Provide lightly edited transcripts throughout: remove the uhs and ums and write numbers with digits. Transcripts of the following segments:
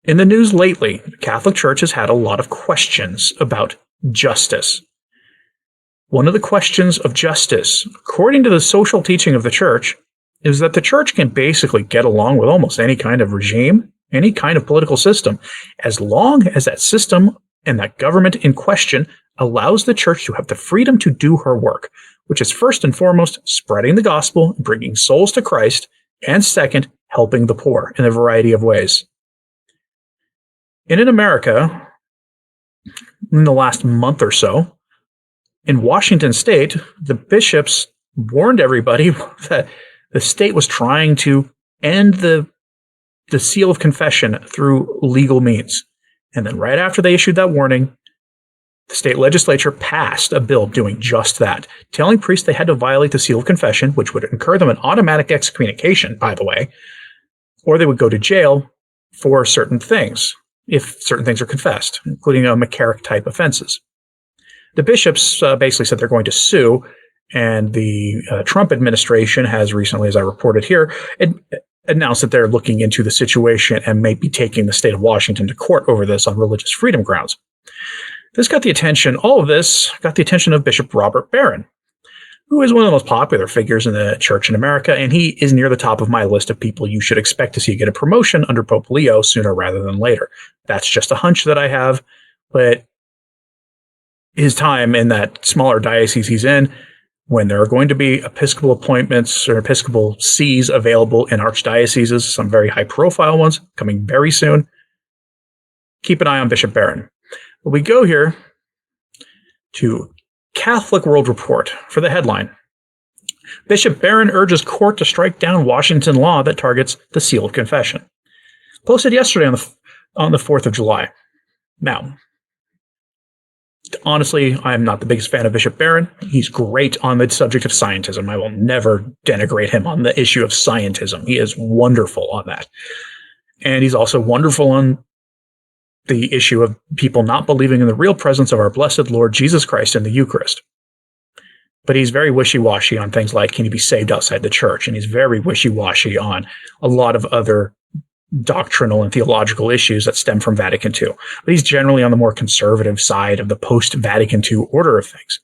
In the news lately, the Catholic Church has had a lot of questions about justice. One of the questions of justice, according to the social teaching of the Church, is that the Church can basically get along with almost any kind of regime, any kind of political system, as long as that system and that government in question allows the Church to have the freedom to do her work, which is first and foremost spreading the gospel, bringing souls to Christ, and second, helping the poor in a variety of ways. And in America, in the last month or so, in Washington state, the bishops warned everybody that the state was trying to end the seal of confession through legal means. And then right after they issued that warning, the state legislature passed a bill doing just that, telling priests they had to violate the seal of confession, which would incur them an automatic excommunication, by the way, or they would go to jail for certain things, if certain things are confessed, including McCarrick-type offenses. The bishops basically said they're going to sue, and the Trump administration has recently, as I reported here, announced that they're looking into the situation and may be taking the state of Washington to court over this on religious freedom grounds. All of this got the attention of Bishop Robert Barron, who is one of the most popular figures in the church in America, and he is near the top of my list of people you should expect to see get a promotion under Pope Leo sooner rather than later. That's just a hunch that I have, but his time in that smaller diocese he's in, when there are going to be episcopal appointments or episcopal sees available in archdioceses, some very high-profile ones coming very soon, keep an eye on Bishop Barron. But we go here to Catholic World Report for the headline. Bishop Barron urges court to strike down Washington law that targets the seal of confession. Posted yesterday on the 4th of July. Now, honestly, I'm not the biggest fan of Bishop Barron. He's great on the subject of scientism. I will never denigrate him on the issue of scientism. He is wonderful on that. And he's also wonderful on the issue of people not believing in the real presence of our blessed Lord Jesus Christ in the Eucharist. But he's very wishy-washy on things like, can he be saved outside the church? And he's very wishy-washy on a lot of other doctrinal and theological issues that stem from Vatican II. But he's generally on the more conservative side of the post-Vatican II order of things.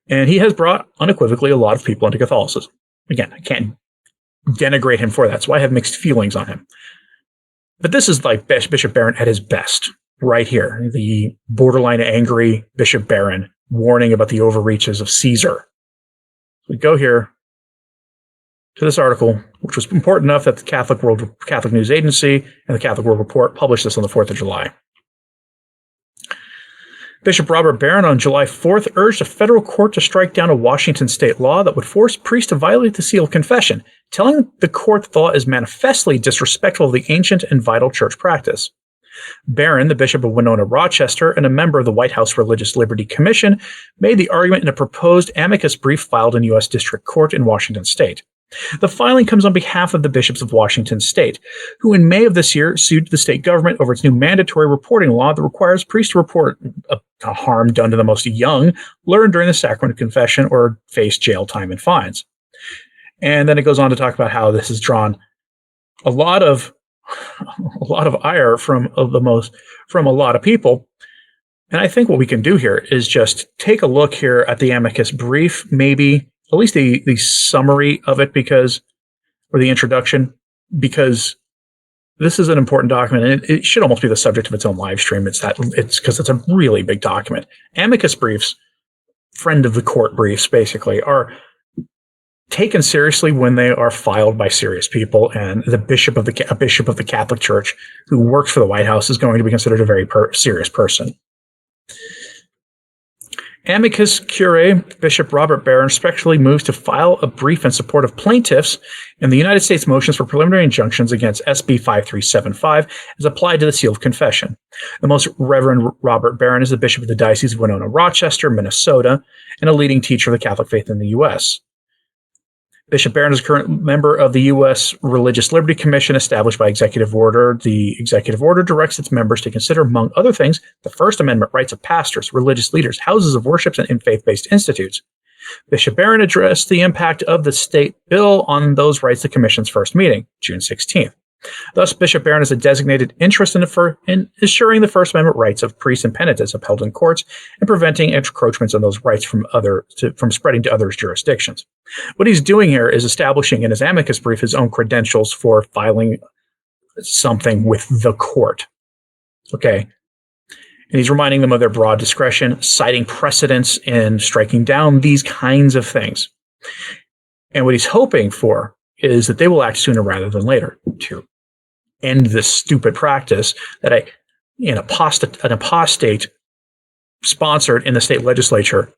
And he has brought unequivocally a lot of people into Catholicism. Again, I can't denigrate him for that, so I have mixed feelings on him. But this is like Bishop Barron at his best, right here. The borderline angry Bishop Barron warning about the overreaches of Caesar. We go here to this article, which was important enough that the Catholic News Agency and the Catholic World Report published this on the 4th of July. Bishop Robert Barron on July 4th urged a federal court to strike down a Washington state law that would force priests to violate the seal of confession, telling the court the law is manifestly disrespectful of the ancient and vital church practice. Barron, the Bishop of Winona Rochester and a member of the White House Religious Liberty Commission, made the argument in a proposed amicus brief filed in U.S. District Court in Washington state. The filing comes on behalf of the bishops of Washington state, who in May of this year sued the state government over its new mandatory reporting law that requires priests to report a harm done to the most young learned during the sacrament of confession or face jail time and fines. And then it goes on to talk about how this has drawn a lot of ire from a lot of people. And I think what we can do here is just take a look here at the amicus brief, maybe at least the summary of it, or the introduction, because this is an important document, and it should almost be the subject of its own live stream. It's because it's a really big document. Amicus briefs, friend of the court briefs, basically, are taken seriously when they are filed by serious people, and a bishop of the Catholic Church who works for the White House is going to be considered a very serious person. Amicus Curiae Bishop Robert Barron respectfully moves to file a brief in support of plaintiffs in the United States motions for preliminary injunctions against SB 5375 as applied to the seal of confession. The Most Reverend Robert Barron is the Bishop of the Diocese of Winona Rochester, Minnesota, and a leading teacher of the Catholic faith in the U.S. Bishop Barron is a current member of the U.S. Religious Liberty Commission established by executive order. The executive order directs its members to consider, among other things, the First Amendment rights of pastors, religious leaders, houses of worship, and faith-based institutes. Bishop Barron addressed the impact of the state bill on those rights at the Commission's first meeting, June 16th. Thus, Bishop Barron has a designated interest in assuring the First Amendment rights of priests and penitents upheld in courts and preventing encroachments on those rights from spreading to others' jurisdictions. What he's doing here is establishing in his amicus brief his own credentials for filing something with the court. Okay. And he's reminding them of their broad discretion, citing precedents and striking down these kinds of things. And what he's hoping for is that they will act sooner rather than later to end this stupid practice that an apostate sponsored in the state legislature.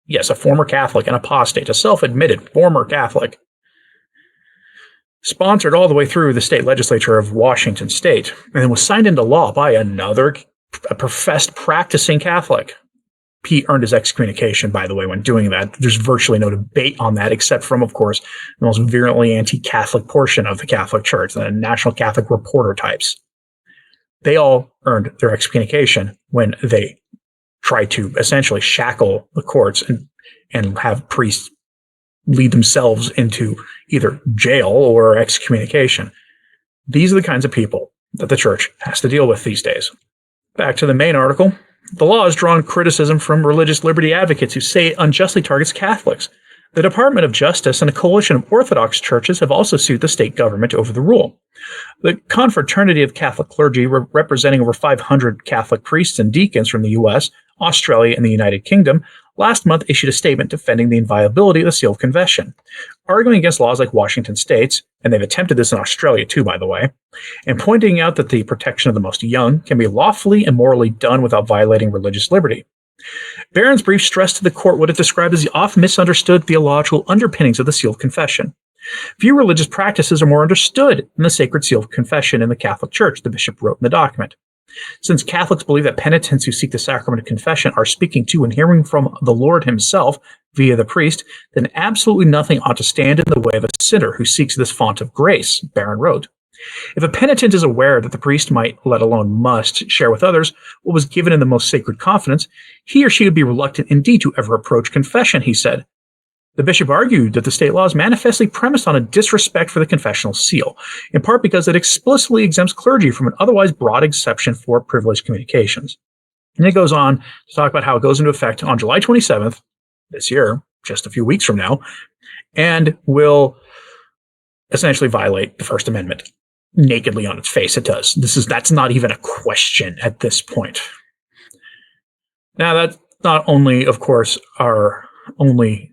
Yes, a former Catholic, an apostate, a self-admitted former Catholic, sponsored all the way through the state legislature of Washington State, and then was signed into law by a professed practicing Catholic. He earned his excommunication, by the way, when doing that. There's virtually no debate on that, except from, of course, the most virulently anti-Catholic portion of the Catholic Church, the National Catholic Reporter types. They all earned their excommunication when they tried to essentially shackle the courts and have priests lead themselves into either jail or excommunication. These are the kinds of people that the church has to deal with these days. Back to the main article. The law has drawn criticism from religious liberty advocates who say it unjustly targets Catholics. The Department of Justice and a coalition of Orthodox churches have also sued the state government over the rule. The Confraternity of Catholic Clergy, representing over 500 Catholic priests and deacons from the U.S., Australia, and the United Kingdom, last month issued a statement defending the inviolability of the seal of confession, arguing against laws like Washington State's, and they've attempted this in Australia too, by the way, and pointing out that the protection of the most young can be lawfully and morally done without violating religious liberty. Barron's brief stressed to the court what it described as the often misunderstood theological underpinnings of the seal of confession. Few religious practices are more understood than the sacred seal of confession in the Catholic Church, the bishop wrote in the document. Since Catholics believe that penitents who seek the sacrament of confession are speaking to and hearing from the Lord himself via the priest, then absolutely nothing ought to stand in the way of a sinner who seeks this font of grace, Barron wrote. If a penitent is aware that the priest might, let alone must, share with others what was given in the most sacred confidence, he or she would be reluctant indeed to ever approach confession, he said. The bishop argued that the state law is manifestly premised on a disrespect for the confessional seal, in part because it explicitly exempts clergy from an otherwise broad exception for privileged communications. And it goes on to talk about how it goes into effect on July 27th, this year, just a few weeks from now, and will essentially violate the First Amendment. Nakedly on its face, it does. That's not even a question at this point. Now, that's not only, of course, our only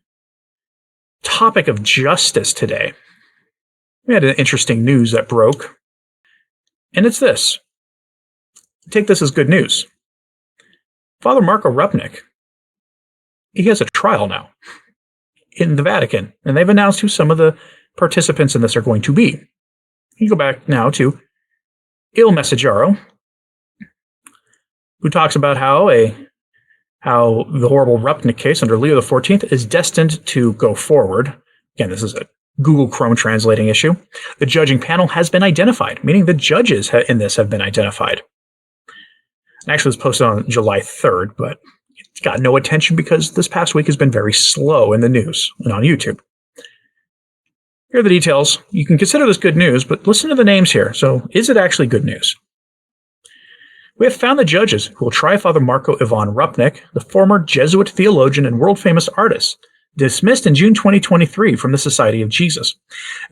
topic of justice today. We had an interesting news that broke, and it's this. Take this as good news. Father Marco Rupnik, he has a trial now in the Vatican, and they've announced who some of the participants in this are going to be. You go back now to Il Messaggero, who talks about how the horrible Rupnik case under Leo XIV is destined to go forward. Again, this is a Google Chrome translating issue. The judging panel has been identified, meaning the judges in this have been identified. Actually, it was posted on July 3rd, but it's got no attention because this past week has been very slow in the news and on YouTube. Here are the details. You can consider this good news, but listen to the names here. So, is it actually good news? We have found the judges who will try Father Marco Ivan Rupnik, the former Jesuit theologian and world-famous artist, dismissed in June 2023 from the Society of Jesus,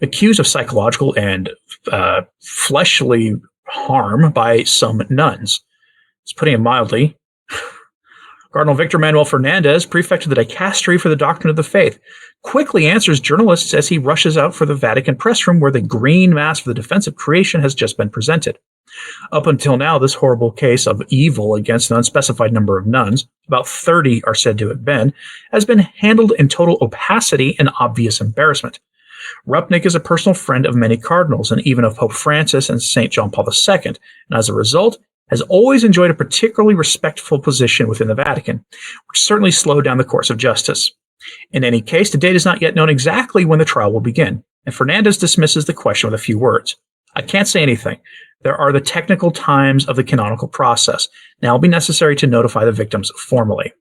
accused of psychological and fleshly harm by some nuns. It's putting it mildly. Cardinal Victor Manuel Fernandez, prefect of the Dicastery for the Doctrine of the Faith, quickly answers journalists as he rushes out for the Vatican press room where the green mass for the defense of creation has just been presented. Up until now, this horrible case of evil against an unspecified number of nuns, about 30 are said to have been, has been handled in total opacity and obvious embarrassment. Rupnik is a personal friend of many cardinals and even of Pope Francis and St. John Paul II, and as a result, has always enjoyed a particularly respectful position within the Vatican, which certainly slowed down the course of justice. In any case, the date is not yet known exactly when the trial will begin, and Fernandez dismisses the question with a few words. I can't say anything. There are the technical times of the canonical process. Now it will be necessary to notify the victims formally.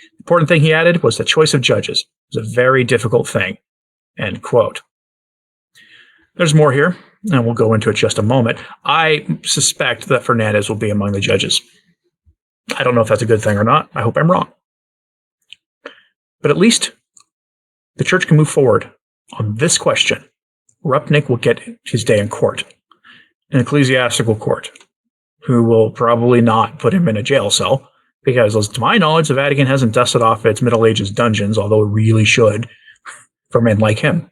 The important thing he added was the choice of judges. It was a very difficult thing. End quote. There's more here, and we'll go into it just a moment. I suspect that Fernandez will be among the judges. I don't know if that's a good thing or not. I hope I'm wrong. But at least the church can move forward on this question. Rupnik will get his day in court, an ecclesiastical court, who will probably not put him in a jail cell, because to my knowledge, the Vatican hasn't dusted off its Middle Ages dungeons, although it really should for men like him.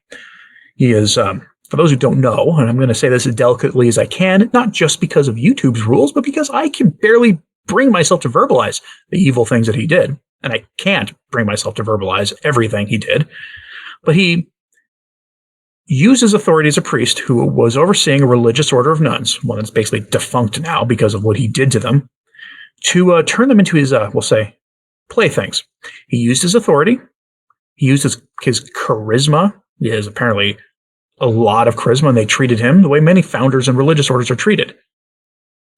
He is, for those who don't know, and I'm going to say this as delicately as I can, not just because of YouTube's rules, but because I can barely bring myself to verbalize the evil things that he did. And I can't bring myself to verbalize everything he did. But he used his authority as a priest who was overseeing a religious order of nuns, one that's basically defunct now because of what he did to them, to turn them into his, we'll say, playthings. He used his authority. He used his charisma. He has apparently a lot of charisma, and they treated him the way many founders and religious orders are treated.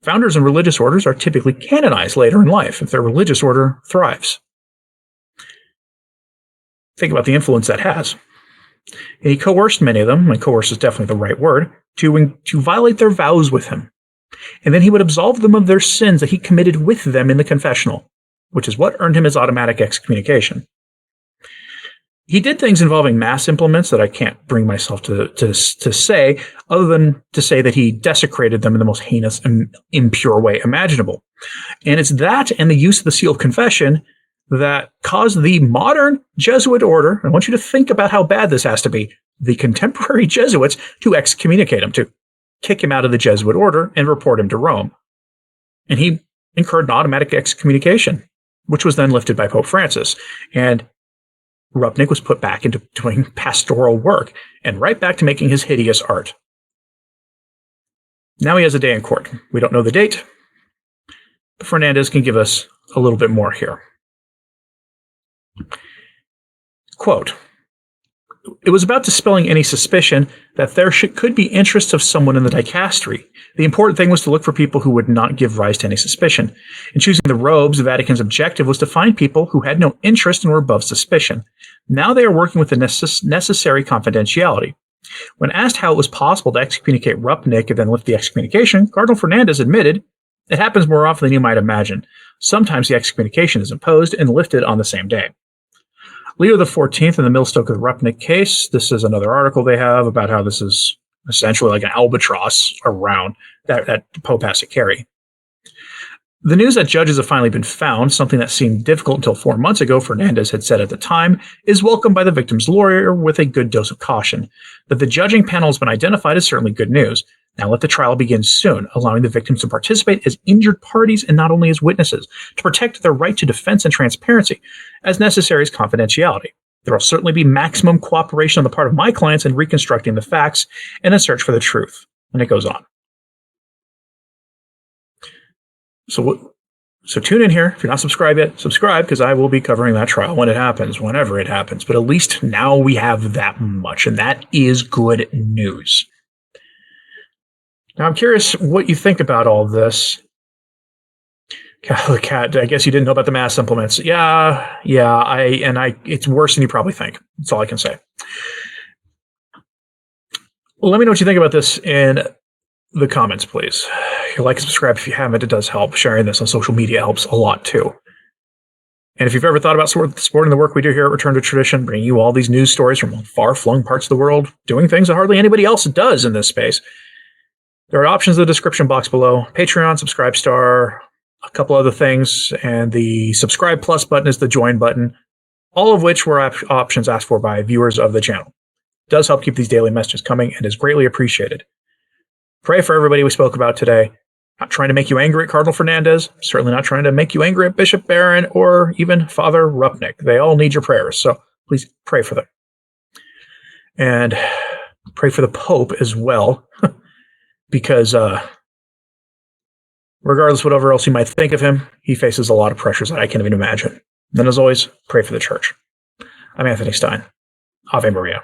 Founders and religious orders are typically canonized later in life if their religious order thrives. Think about the influence that has. And he coerced many of them, and coerce is definitely the right word, to violate their vows with him. And then he would absolve them of their sins that he committed with them in the confessional, which is what earned him his automatic excommunication. He did things involving mass implements that I can't bring myself to say, other than to say that he desecrated them in the most heinous and impure way imaginable. And it's that and the use of the seal of confession that caused the modern Jesuit order, I want you to think about how bad this has to be, the contemporary Jesuits, to excommunicate him, to kick him out of the Jesuit order and report him to Rome. And he incurred an automatic excommunication, which was then lifted by Pope Francis. And Rupnik was put back into doing pastoral work and right back to making his hideous art. Now he has a day in court. We don't know the date, but Fernandez can give us a little bit more here. Quote, "It was about dispelling any suspicion that there could be interests of someone in the dicastery. The important thing was to look for people who would not give rise to any suspicion. In choosing the robes, the Vatican's objective was to find people who had no interest and were above suspicion. Now they are working with the necessary confidentiality. When asked how it was possible to excommunicate Rupnik and then lift the excommunication, Cardinal Fernandez admitted, it happens more often than you might imagine. Sometimes the excommunication is imposed and lifted on the same day." Leo XIV in the Millstoke of the Rupnik case, this is another article they have about how this is essentially like an albatross around that the Pope has to carry. The news that judges have finally been found, something that seemed difficult until 4 months ago, Fernandez had said at the time, is welcomed by the victim's lawyer with a good dose of caution. That the judging panel has been identified is certainly good news. Now let the trial begin soon, allowing the victims to participate as injured parties and not only as witnesses, to protect their right to defense and transparency, as necessary as confidentiality. There will certainly be maximum cooperation on the part of my clients in reconstructing the facts and a search for the truth. And it goes on. So tune in here. If you're not subscribed yet, subscribe, because I will be covering that trial when it happens, whenever it happens. But at least now we have that much, and that is good news. Now, I'm curious what you think about all this. Catholic Cat, I guess you didn't know about the mass implements. Yeah, it's worse than you probably think. That's all I can say. Well, let me know what you think about this in the comments, please. Like and subscribe if you haven't. It does help. Sharing this on social media helps a lot, too. And if you've ever thought about supporting the work we do here at Return to Tradition, bringing you all these news stories from far-flung parts of the world, doing things that hardly anybody else does in this space, there are options in the description box below. Patreon, Subscribe Star, a couple other things, and the Subscribe Plus button is the Join button, all of which were options asked for by viewers of the channel. It does help keep these daily messages coming and is greatly appreciated. Pray for everybody we spoke about today. Not trying to make you angry at Cardinal Fernandez, certainly not trying to make you angry at Bishop Barron or even Father Rupnik. They all need your prayers, so please pray for them. And pray for the Pope as well, because regardless whatever else you might think of him, he faces a lot of pressures that I can't even imagine. And as always, pray for the Church. I'm Anthony Stine. Ave Maria.